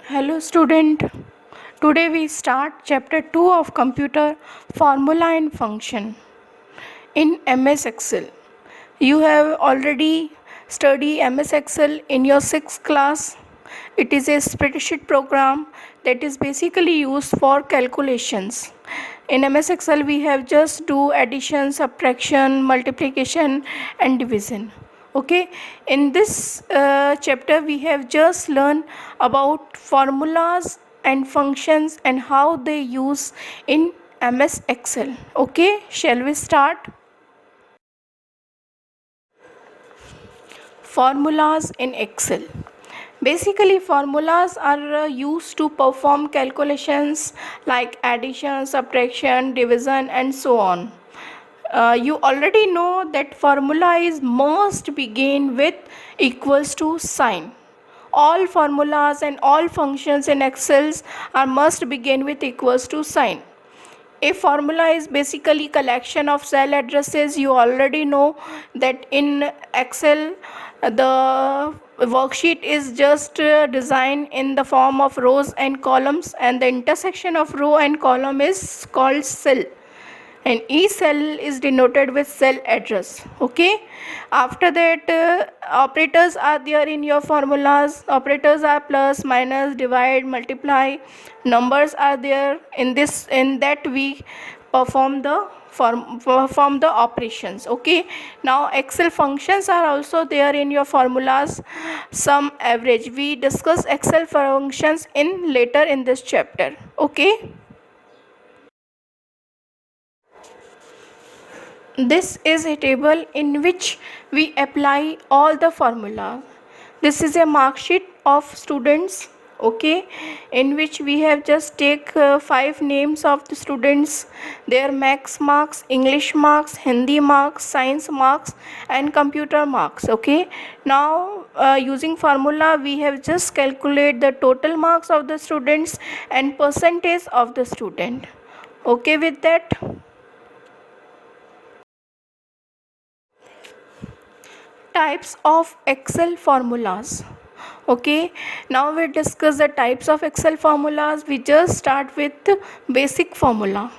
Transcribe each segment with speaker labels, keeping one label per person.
Speaker 1: Hello student. Today we start chapter 2 of computer formula and function in MS Excel. You have already studied MS Excel in your 6th class. It is a spreadsheet program that is basically used for calculations. In MS Excel we have just do addition, subtraction, multiplication and division. Okay, in this chapter we have just learned about formulas and functions and how they use in MS Excel. Okay, shall we start? Formulas in Excel. Basically, formulas are used to perform calculations like addition, subtraction, division, and so on. You already know that formula is must begin with equals to sign. All formulas and all functions in Excel are must begin with equals to sign. A formula is basically collection of cell addresses. You already know that in Excel the worksheet is just designed in the form of rows and columns, and the intersection of row and column is called cell, and each cell is denoted with cell address. Okay, after that operators are there in your formulas. Operators are plus, minus, divide, multiply. Numbers are there in that we perform the operations. Okay, now Excel functions are also there in your formulas. Sum, average, we discuss Excel functions in later in this chapter. Okay, this is a table in which we apply all the formula. This is a mark sheet of students, okay, in which we have just take 5 names of the students, their max marks, English marks, Hindi marks, science marks, and computer marks. Okay, now using formula we have just calculate the total marks of the students and percentage of the student. Okay with that? Types of Excel formulas. Okay, now we discuss the types of Excel formulas. We just start with basic formula.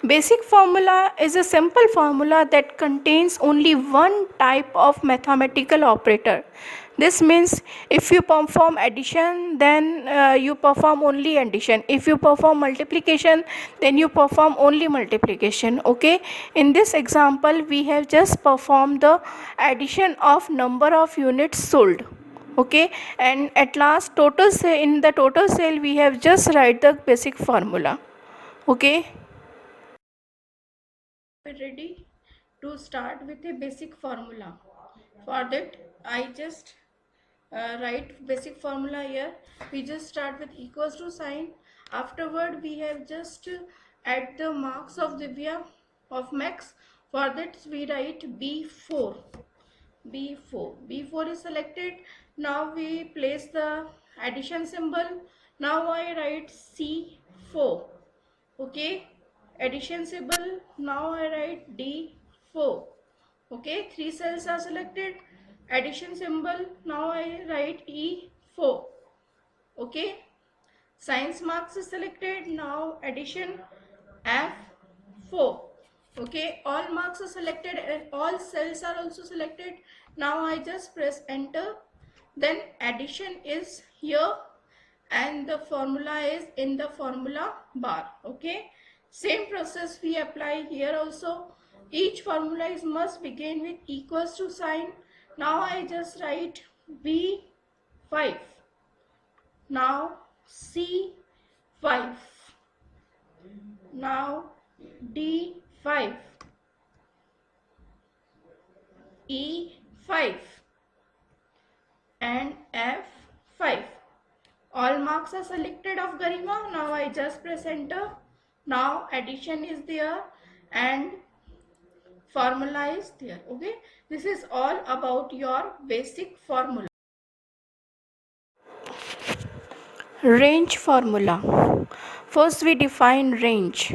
Speaker 1: Basic formula is a simple formula that contains only one type of mathematical operator. This means if you perform addition, then you perform only addition. If you perform multiplication, then you perform only multiplication. Okay, in this example we have just performed the addition of number of units sold. Okay, and at last total sale, in the total sale we have just write the basic formula. Okay, ready to start with a basic formula. For that I just write basic formula here. We just start with equals to sign. Afterward we have just add the marks of Divya of max. For that we write B4. B4 is selected. Now we place the addition symbol. Now I write C4. Okay, addition symbol. Now I write D4. Okay, 3 cells are selected. Addition symbol. Now I write E4. Okay, science marks is selected. Now addition F4. Okay, all marks are selected and all cells are also selected. Now I just press enter. Then addition is here and the formula is in the formula bar. Okay, same process we apply here also. Each formula is must begin with equals to sign. Now I just write B5. Now C5. Now D5. E5 and F5. All marks are selected of Garima. Now I just press enter. Now addition is there and formula is there. Okay, this is all about your basic formula. Range formula. First we define range.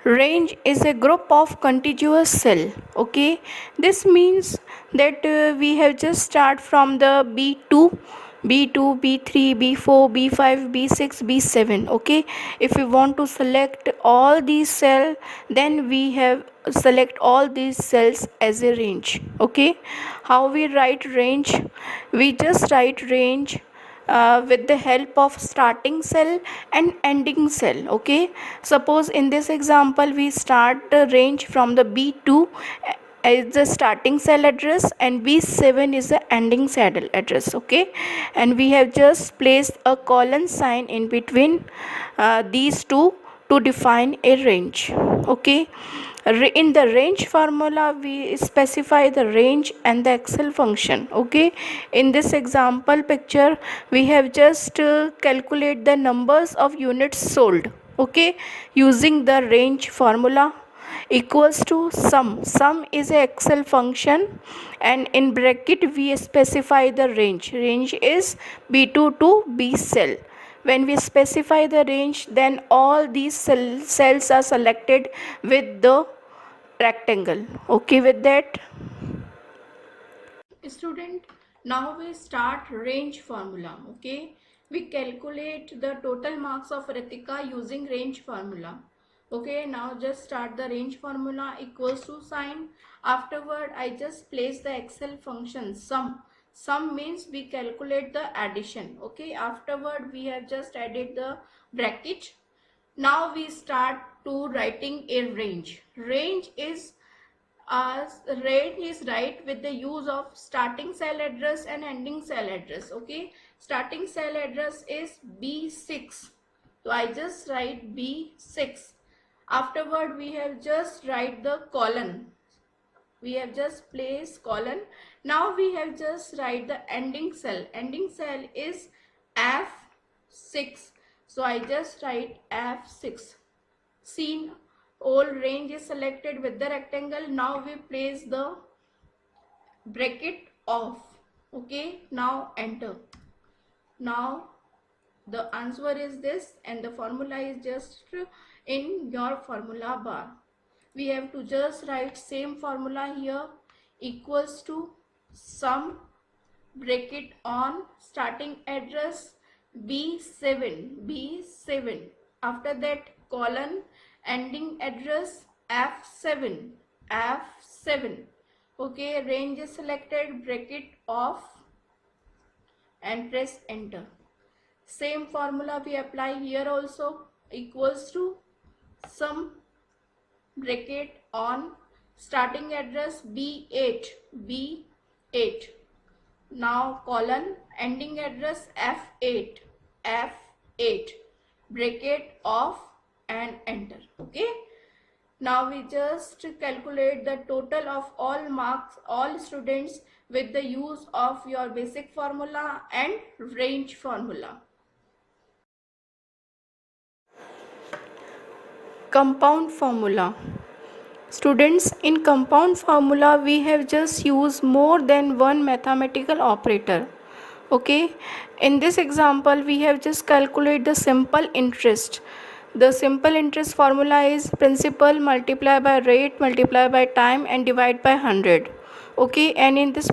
Speaker 1: Range is a group of contiguous cell. Okay, this means that we have just start from the B2 B2, B3, B4, B5, B6, B7. Okay, if we want to select all these cells, then we have select all these cells as a range. Okay, how we write range? We just write range with the help of starting cell and ending cell. Okay, suppose in this example we start the range from the B2 is the starting cell address and B7 is the ending cell address. Okay, and we have just placed a colon sign in between these two to define a range. Okay, in the range formula we specify the range and the excel function. Okay, in this example picture we have just calculate the numbers of units sold. Okay, using the range formula equals to sum is a excel function, and in bracket we specify the range is B2 to B cell. When we specify the range, then all these cells are selected with the rectangle. Okay with that, student? Now we start range formula. Okay, we calculate the total marks of Ritika using range formula. Okay, now just start the range formula equals to sign. Afterward I just place the excel function sum means we calculate the addition. Okay, afterward we have just added the bracket. Now we start to writing a range is range is right with the use of starting cell address and ending cell address. Okay, starting cell address is B6, so I just write B6. Afterward we have just write the colon, we have just placed colon. Now we have just write the ending cell is F6, so I just write F6. Seen, all range is selected with the rectangle. Now we place the bracket off. Okay, now enter. Now the answer is this, and the formula is just in your formula bar. We have to just write same formula here, equals to sum bracket on starting address B7 after that colon ending address F7. Okay, range is selected, bracket off, and press enter. Same formula we apply here also, equals to sum bracket on starting address B8, now colon ending address F8, bracket off, and enter. Okay, now we just calculate the total of all marks, all students, with the use of your basic formula and range formula. Compound formula. Students, in compound formula we have just used more than one mathematical operator. Okay, in this example we have just calculate the simple interest. The simple interest formula is principal multiply by rate multiply by time and divide by 100. Okay, and in this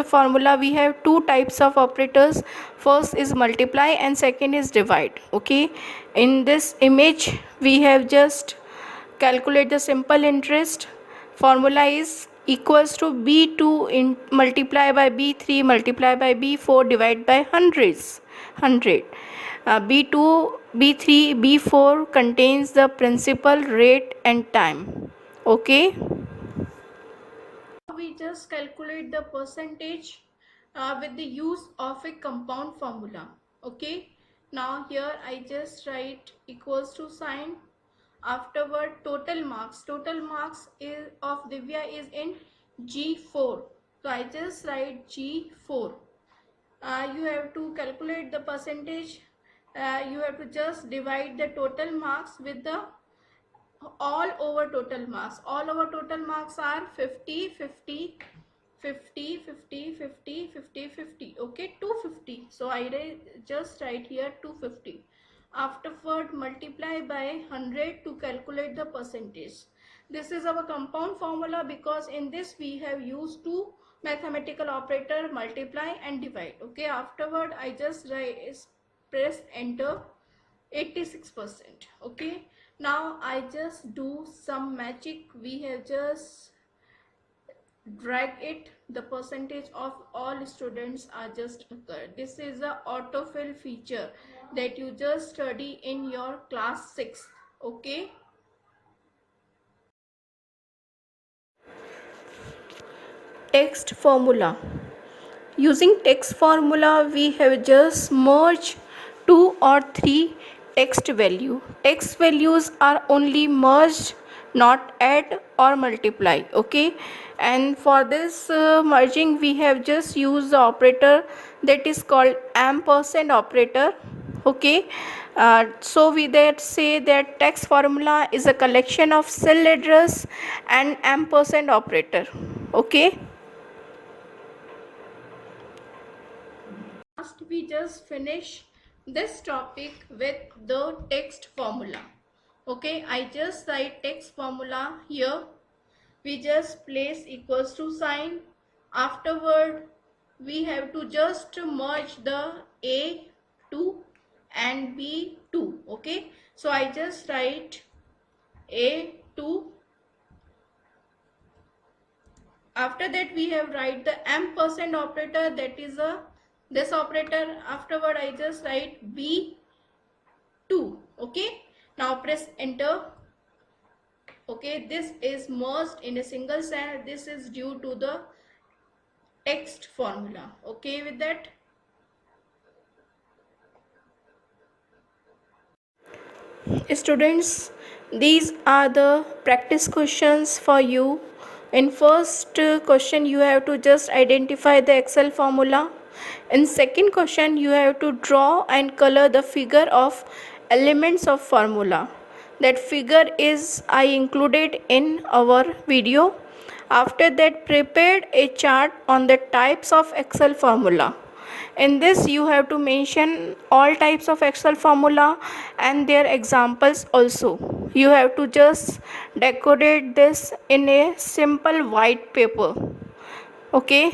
Speaker 1: formula we have two types of operators. First is multiply and second is divide. Okay, in this image we have just calculate the simple interest. Formula is equals to B2 in multiply by B3 multiply by B4 divide by 100. B2, B3, B4 contains the principal, rate and time. Okay, we just calculate the percentage with the use of a compound formula. Okay, now here I just write equals to sign. Afterward total marks is of Divya is in G4, so I just write G4. You have to calculate the percentage. You have to just divide the total marks with the all over total marks. All over total marks are 50 50 50 50 50 50 50. Okay, 250, so I just write here 250. Afterward multiply by 100 to calculate the percentage. This is our compound formula because in this we have used two mathematical operator, multiply and divide. Okay, afterward I just press enter. 86%. Okay, now I just do some magic. We have just drag it, the percentage of all students are just occurred. This is a autofill feature that you just study in your class 6. Okay, text formula. Using text formula, we have just merged two or three text value. Text values are only merged, not add or multiply. Okay, and for this merging, we have just used the operator that is called ampersand operator. Okay, so we that say that text formula is a collection of cell address and ampersand operator. Okay. Last, we just finish this topic with the text formula. Okay, I just write text formula here. We just place equals to sign. Afterward, we have to just merge the A2 and B2. Okay, so I just write A2. After that, we have write the ampersand operator, that is a this operator. Afterward, I just write B2. Okay, now press enter. Okay, this is merged in a single cell. This is due to the text formula. Okay with that? Students, these are the practice questions for you. In first question, you have to just identify the Excel formula. In second question, you have to draw and color the figure of elements of formula. That figure is I included in our video. After that, prepared a chart on the types of Excel formula. In this, you have to mention all types of Excel formula and their examples also. You have to just decorate this in a simple white paper. Okay,